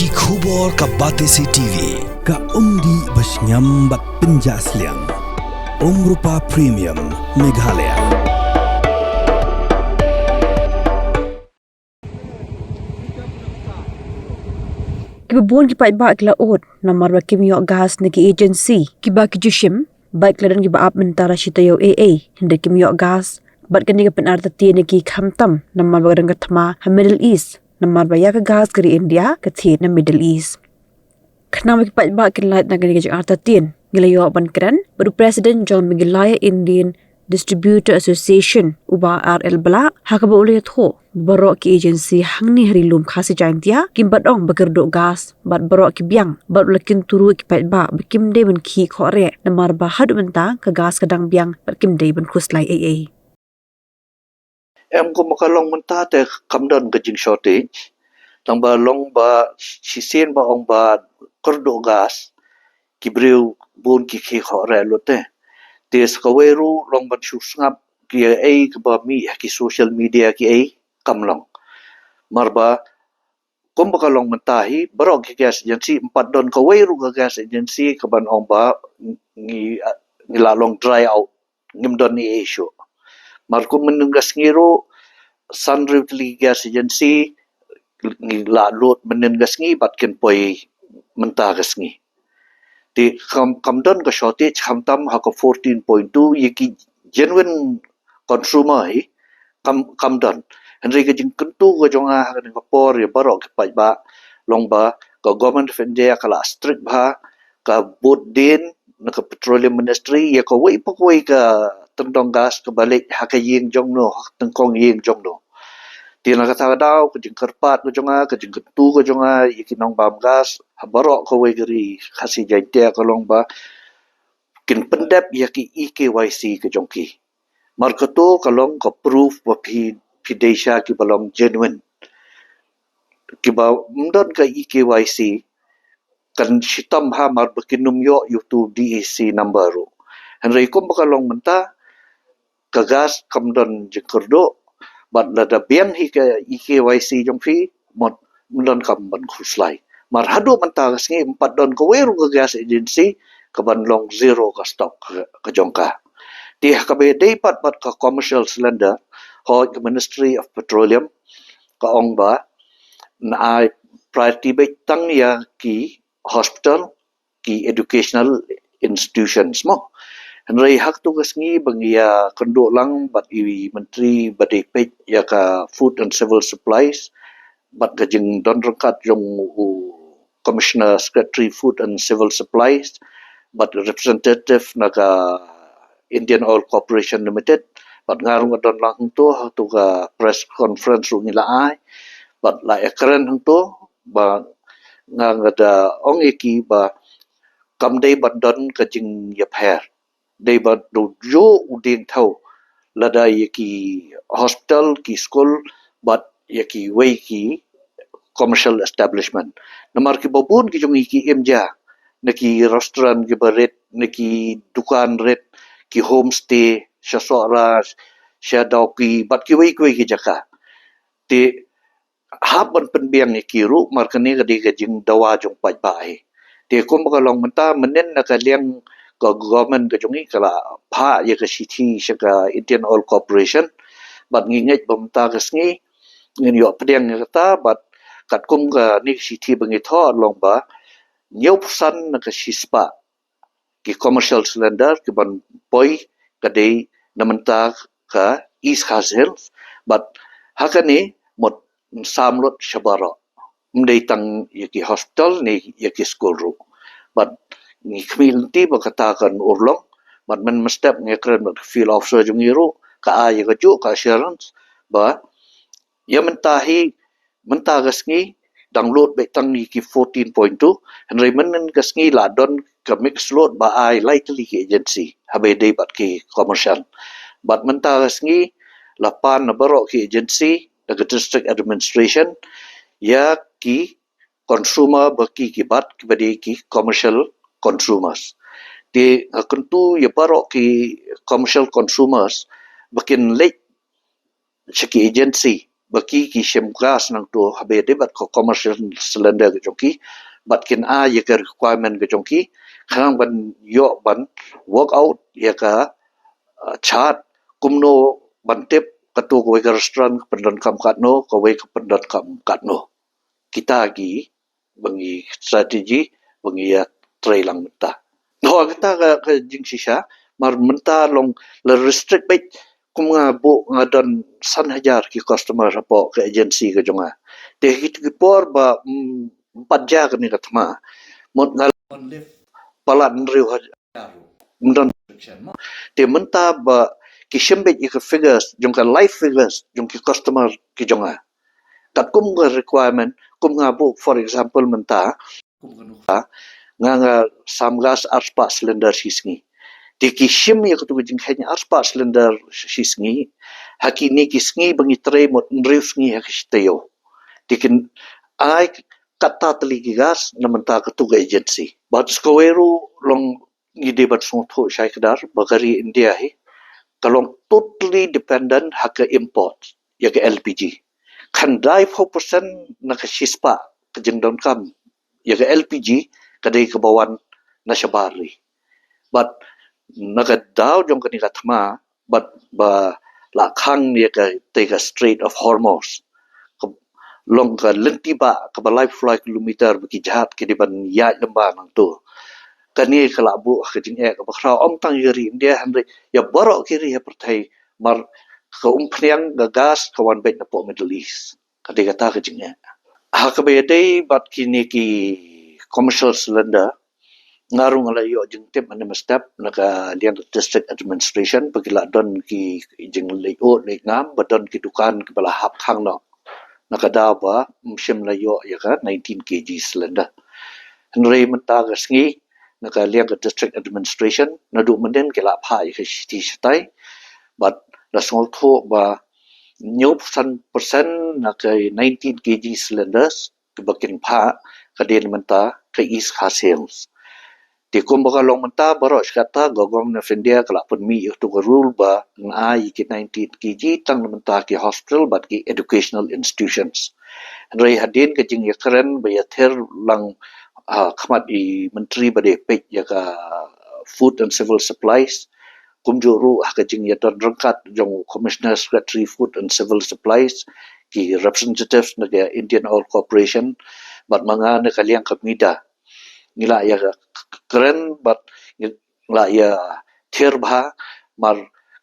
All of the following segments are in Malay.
ki khubor ka Batesi TV ka umdi basnyam bat penjaslian Rupa Premium Meghalaya. Kibubuan ki paibak laot namar ba kimyo gas na ki agency kiba ki jushim baik ladan ki baap mentara shitayo AA hindi kimyo gas bat kani ka penarta tiyan ki khamtam namar ba kadang katma ha Middle East namar ba ya ka gas kari India ka tiyan na Middle East. Kenama ki paibak ki lahat na kani ka Jakarta tiyan gilayo ban kran baru President John Migilaya Indian Distributor Association uba RL bala hakaba ulit ho barok ki agency hangni hari lum khasi jaintia kim badong bagerdo gas bat barok ki biang bat lakin turu ki pait ba bikim de ban ki khore namar ba hadu benta ka gas kadang biang bat kim de ban khuslai AA em ko makalong menta te kamdan ka jing shortage tang ba long ba sisen ba ong ba kordo gas ki breu bun ki khore lote te skaweru long ban shusngap ki ai ka ba mi ki social media ki ai kamlong marba kom bakalong mentahi barok ki gas agency 4 don ka weru ka gas agency ka ban ong ba ngi lalong dry out ngim don ni issue mar ko menunggas ngiro sunrively gas agency ngi la lot menunggas ngi batken poi mentagas ngi di kamdan ka shortage kamtam ha ko 14.2 yiki genuine consumer hi kamdan henry ka jing kentu ka jonga ka ng por ya barok pa ba long ba ka government of India kala strict ba ka board din na ka petroleum ministry ya ko wei pakoi ka tendong gas ka balik ha ka ying jong no tengkong ying jong no ti na ka ta daw ka jing karpat ka jonga ka jing kentu ka jonga yiki nong bam gas ha barok ko wei gari khasi jaite ka long ba kin pendap yaki EKYC ka jongki markato kalong ka proof wa pidesha ki balong genuine ki ba mdon ka EKYC kan shitam ha mar bakinum yo YouTube DAC number ro henry ko bakalong menta ka gas kamdon jikurdo bat lada biang hi ka EKYC jongfi mod mdon kam ban khuslai mar hadu menta ngi 4 don ko weru ka gas agency ka ban long zero ka stock ka jongka di hakabe dapat bat ka commercial cylinder ho the Ministry of Petroleum ka ong ba na ai priority ba tang ya ki hospital ki educational institutions mo henry hak tu ngi bangia kendo lang bat i menteri badai pej ya ka food and civil supplies bat ka jing don rangkat jong commissioner secretary food and civil supplies but representative naga Indian Oil Corporation Limited but ngarung don lang tu ka press conference ru ngila ai but la ekran tu ba ngada ong eki ba kam dei ban don ka jing yap her dei ba do jo uding thau lada yeki hospital ki school but yeki wei ki commercial establishment namar ki babun ki jong ki emja naki restaurant ki baret naki dukan ret ki homestay shasora shadauki bat ki wei ki jaka te haban penbiang ki ru markani ka di ka jing dawa jong pai bai te kom ka long menta menen na ka liang ka government ka jongi kala pha ye ka city shaka Indian Oil Corporation bat nginget bam ta ka sngi ngin yo pediang ta bat kat kum ka ni city bangi tho long ba nyau san na ka shispa ki commercial cylinder ki ban poi ka dei namenta ka East Hills but hakani mot samlot shabara mdei tang yaki hospital ni yaki school ru but ni community ba kata kan urlong but men mestep ngekren field officer jungiru ka ay ka ju ka assurance ba ya mentahi mentagasngi download be tang yaki 14.2 henry men gasngi ladon ka mix load ba ay likely ki agency habe dei bat ki commercial but mentagasngi lapan na baro ki agency the district administration ya ki consumer baki ki bat ki badi ki commercial consumers di akuntu ya baro ki commercial consumers bakin late shiki agency baki ki shem gas nang tu habe de bat ko commercial cylinder ke jongki bat kin a ye ke requirement ke jongki khang ban yo ban work out ye ka chart kumno ban tip katu ko ke restaurant pendon kam kat no ko we ke pendon kam kat no kita gi bangi strategi bangi ya try lang menta no kita ka jing sisa mar menta long le restrict bit kum nga bu nga don san hajar ki customer rapo ke agency ke jonga te hit ki por ba padja ke ni katma mot ngal palan riu hajar mendon te menta ba ki shembet ki figures jong ka life figures jong ki customer ki jonga kat kum nga requirement kum nga bu for example menta nga samgas arspa cylinder hisngi tiki shim ya kutu jing hanya arspa cylinder hisngi hakini kisngi bangi tre mot nrifngi hakishtayo tikin ai kata teligi gas namenta kutu agency but skoweru long ngide bat song tho shai kadar bagari india hi kalong totally dependent haka import ya ke LPG kan 4% na ka shispa ka jengdon kam ya ke LPG kadai kebawan na syabari but naga daw jong kani katma but ba la khang ya ka tega Strait of Hormuz long ka lenti ba ka ba life flight kilometer bagi jahat ke di ban ya lamba nang tu kani kala bu ka jing e ka ba khra om tang yeri india handre ya borok kiri ya pertai mar ka umpniang ga gas kawan bet na po Middle East kadai kata ka jing e ha ka be dei bat kini ki commercial cylinder ngarung ala yo jeng tip ane step naka liang district administration pagila don ki jeng leo le ngam badon ki dukan ki bala hap khang no naka da ba mshim la yo ya ka 19 kg cylinder henry menta ga sngi naka liang district administration nadu menden ki la pha ya ti stai but la small tho ba nyop san percent naka 19 kg cylinders ki bakin pha kadin menta ka is ha sales ti kumbaga long menta baros kata gogom na India kala pun mi itu rule ba ngai ki 19 kg tang menta ki hospital but ki educational institutions rei hadin ke jing ya keren ba ya ther lang khmat i menteri bade pek ya ka food and civil supplies kumjuru ka jing ya don rangkat jong commissioner secretary food and civil supplies ki representatives na Indian Oil Corporation but mga na kaliang kamida ngila ya keren but ngila ya therba mar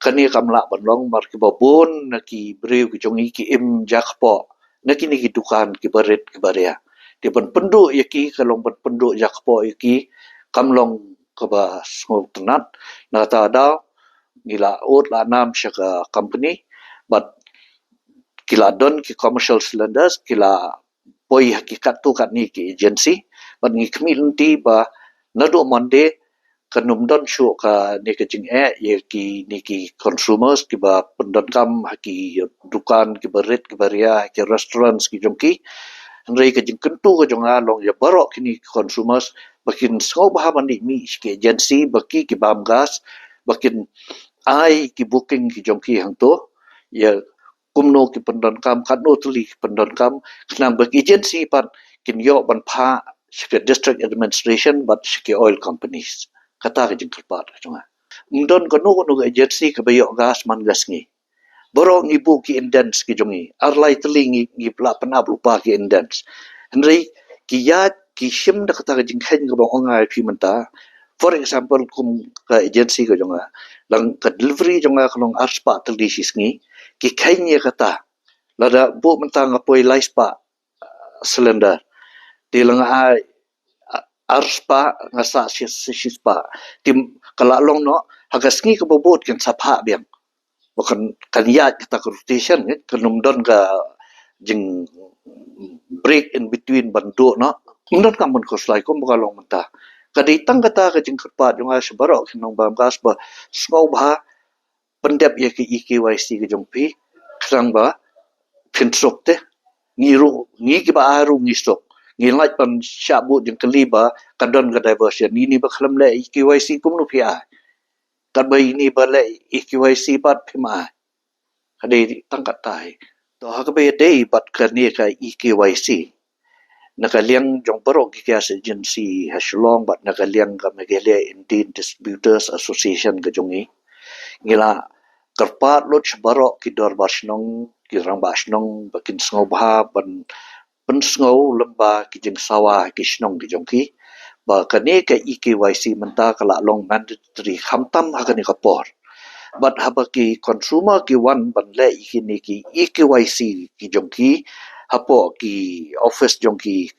kani kamla banlong mar ki babon na ki breu ki jongi ki im jakpo na kini ki dukan ki baret ki baria di ban pendu ya ki kalong ban pendu jakpo ki kamlong ka ba smok tenat na ta da ngila ot la nam shaka company but kila don ki commercial cylinders kila poi hakikat tu kat ni ki agency ban ngi community ba nado monde kanum don shu ka ni ka jing e ye ki ni ki consumers ki ba pendon kam ki dukan ki baret ki baria ki restaurants ki jongki rei ka jing kentu ka jonga long ya barok ki ni consumers bakin so ba mandi mi ki agency baki ki bam gas bakin ai ki booking ki jongki hang to ya kumno ki pendon kam khatno tuli pendon kam knam bagi agency pan kin yo ban pha shike district administration but shike oil companies kata ka jing kalpat chunga ndon ko no agency ka bayo gas man gas ngi borong ibu ki indents ki jongi arlai teling ngi pla panab lupa ki indents henry ki ya ki shim da kata ka jing hen ka bang ongai phi menta for example kum ka agency ka jonga lang ka delivery jonga klong arspa teli sisngi ki kainya kata lada bu menta ngapoi laispa cylinder di langa arspa ngasa sispa tim kalalong no hagasngi ka bobot kan sapha biang bukan kaniyat kita rotation kanum don ka jing break in between bando no ndon kam mon koslai ko bukalong menta kadai tang kata ka jing kerpat yung as barok kinong bam gas ba smau ba pendep ya ki EKYC ke jongpi krang ba pintrok te ngi ki ba aru ngi stok ngi lait pan shabu jeng keliba kadon ka diversion ini ba khlam le EKYC kum nu pia kad ba ini ba le EKYC pat phima kadai tang katai to hakabe day bat karni ka EKYC nakaliang jong barok ki gas agency haslong bat nakaliang ka megele Indian Distributors Association ka jongi ngila karpat lot barok ki dor basnong ki rang basnong bakin sngo bha ban pensngo lemba ki jing sawa ki snong ki jongki ba kane ka EKYC menta kala long mandatory khamtam hakani kapor but habaki consumer ki wan banle ikini ki EKYC ki jongki hapo ki office jongki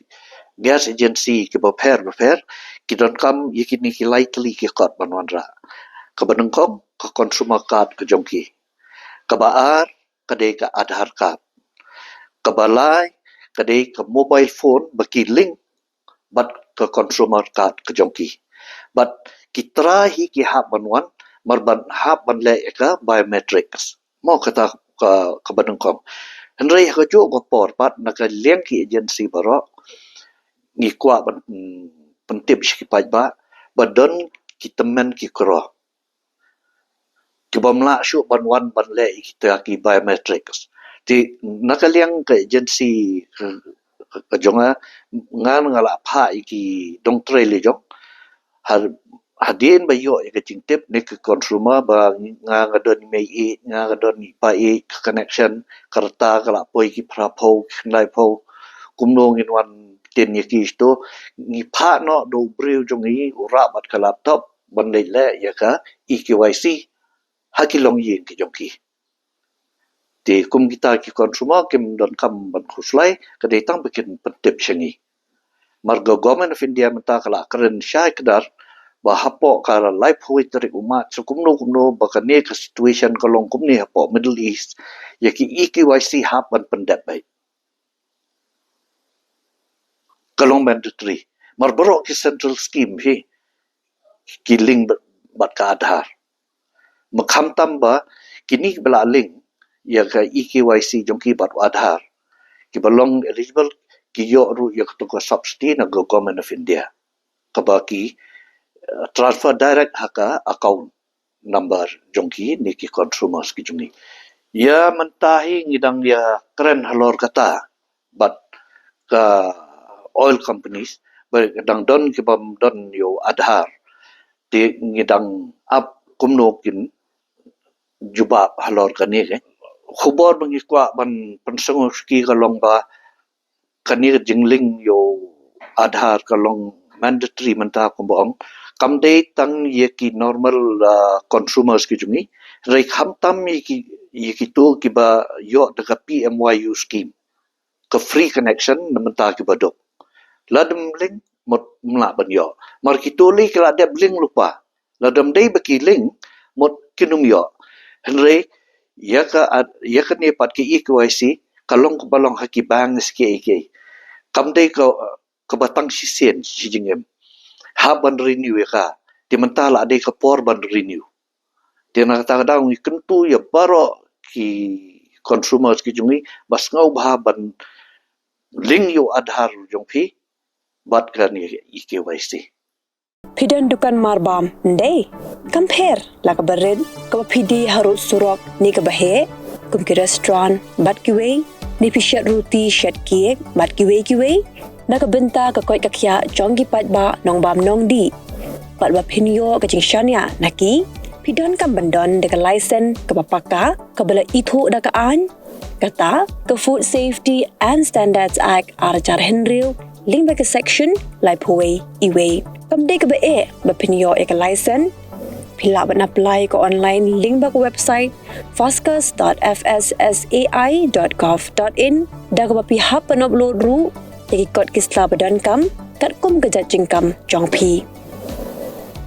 gas agency ki baper ki don kam ikini ki lightly ki qat banwanra ka banengkong ka consumer card ki jongki ka baar kadai ka Aadhaar card ka balai kadai ka mobile phone baki link but ka consumer card ki jongki but kitra hi ki hap banwan marban hap banle ka biometrics mo kata ka banengkong henry ka jo ko por pat naka leng ki agency baro ni kwa ban pentip ki ba badon ki temen ki kro ki bamla shu banwan banle kita ki biometrics ti naka leng ka agency ka jonga ngan ngala pha ki dong trele jong har hadin ba yo ka tingtip ni ka consumer ba nga ngadon mai nga ngadon pa connection karta kala poi ki prapo nai po kumno ngin wan ten ye ki sto ni pha no do breu jong ni ura bat ka laptop ban le ya ka EKYC hakilong yin ki jong ki te kum kita ki consumer kim don kam ban khuslai ka de tang bikin pentip shangi margo government of India menta kala karen syai kedar ba hapo kara life hoitrik umat so kumno bakane ka situation kalong kumni hapo Middle East yaki EKYC hapan pendap bai kalong mandatory marbaro ki central scheme hi ki link bat ka Aadhaar makham tamba kini bela link ya ka EKYC jongki bat Aadhaar ki balong eligible ki yo ru ya to subsidy na government of India kabaki transfer direct haka account number jongki ni ki consumers ki jungi ya mentahi ngidang ya keren halor kata but ka oil companies kadang don ki bam don yo Aadhaar ti ngidang up kumno kin jubab halor kani ke khubor bangi kwa ban pensong ki kalong ba kani jingling yo Aadhaar kalong mandatory menta kumbong kamde tang ye ki normal consumers ki jungi rei khamtam ye ki to ki ba yo de ka PMYU scheme ka free connection menta ki badok ladem link mot mla ban yo mar ki to li kala de link lupa ladem dei baki link mot kinum yo henry ya ka ne pat ki EKYC kalong ko balong haki bang ski kamde ka batang sisen si jingem haban renew ka di mentala ade ka por ban renew dia nak kata daung kentu ya baro ki consumers ki jungi bas ngau ban link yo Aadhaar jongpi bat kan EKYC Pidan dukan marbam ndai compare la ka bered ka pidi harut surok ni ka bahe kum ki restaurant bat ki wei ni pishat roti shat kiek bat ki wei na ka benta ka koi ka khia jongi pat ba nong bam nong di pat ba pinyo ka jing shania naki pidon kam bandon de ka license ka papaka ka bala ithu da ka an kata ka Food Safety and Standards Act arjar henriu link ba ka section lai phoi iwe kam de ka ba ba pinyo ka license pila ban apply ka online link ba ka website fascas.fssai.gov.in da ka ba pi hap pan upload ru Yaki kot kisla badan kam, kat kum kejat jingkam jongpi.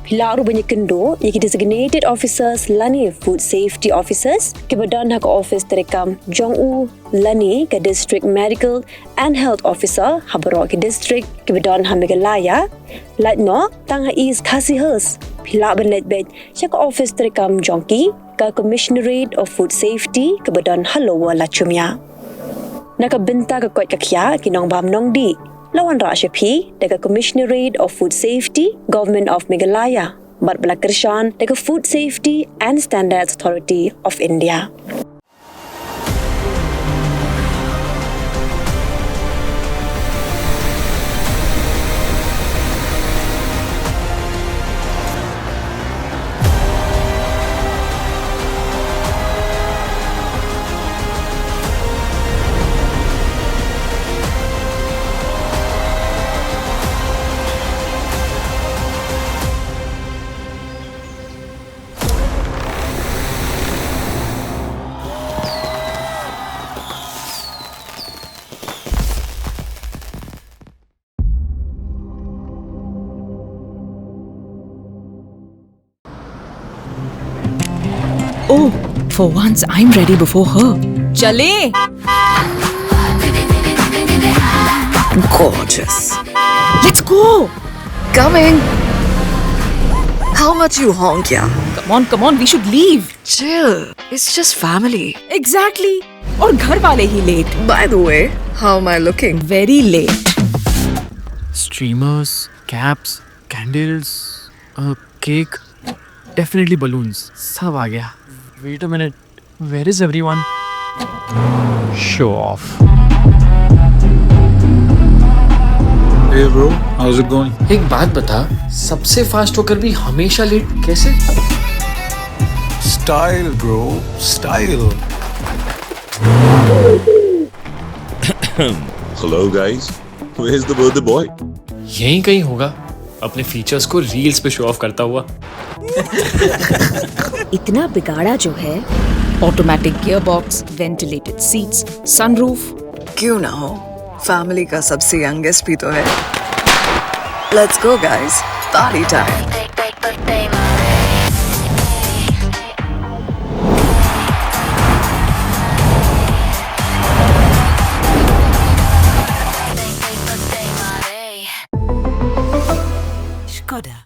Pila ru banyak kendo, yaki designated officers lani food safety officers, ke badan hak office terekam jong-u lani ke district medical and health officer, habaro ke district ke badan hamigalaya, lat no, tang hais kasi hers. Pila ban let bed, syak office terekam jongki, ke commissionerate of food safety ke badan halowa lachumya. Nakabenta ka kot kakya kinong bam nong di. Lawan ra siya pi daga Commissionerate of Food Safety, Government of Meghalaya. Bat bala kershan daga Food Safety and Standards Authority of India. For once, I'm ready before her. Chale! Gorgeous. Let's go! Coming. How much you honk, yeah? Come on, we should leave. Chill. It's just family. Exactly. और घर वाले ही late. By the way, how am I looking? Very late. Streamers, caps, candles, a cake, definitely balloons. सब आ गया. Wait a minute. Where is everyone? Show off. Hey bro, how's it going? एक बात बता, सबसे फास्ट होकर भी हमेशा लेट कैसे? Style bro, style. Hello guys, where's the birthday boy? यहीं कहीं होगा, अपने फीचर्स को रील्स पे शो ऑफ करता हुआ. इतना बिगाड़ा जो है. Automatic gearbox, ventilated seats, sunroof. क्यों ना हो? Family का सबसे youngest भी तो है. Let's go guys. Party time. Skoda.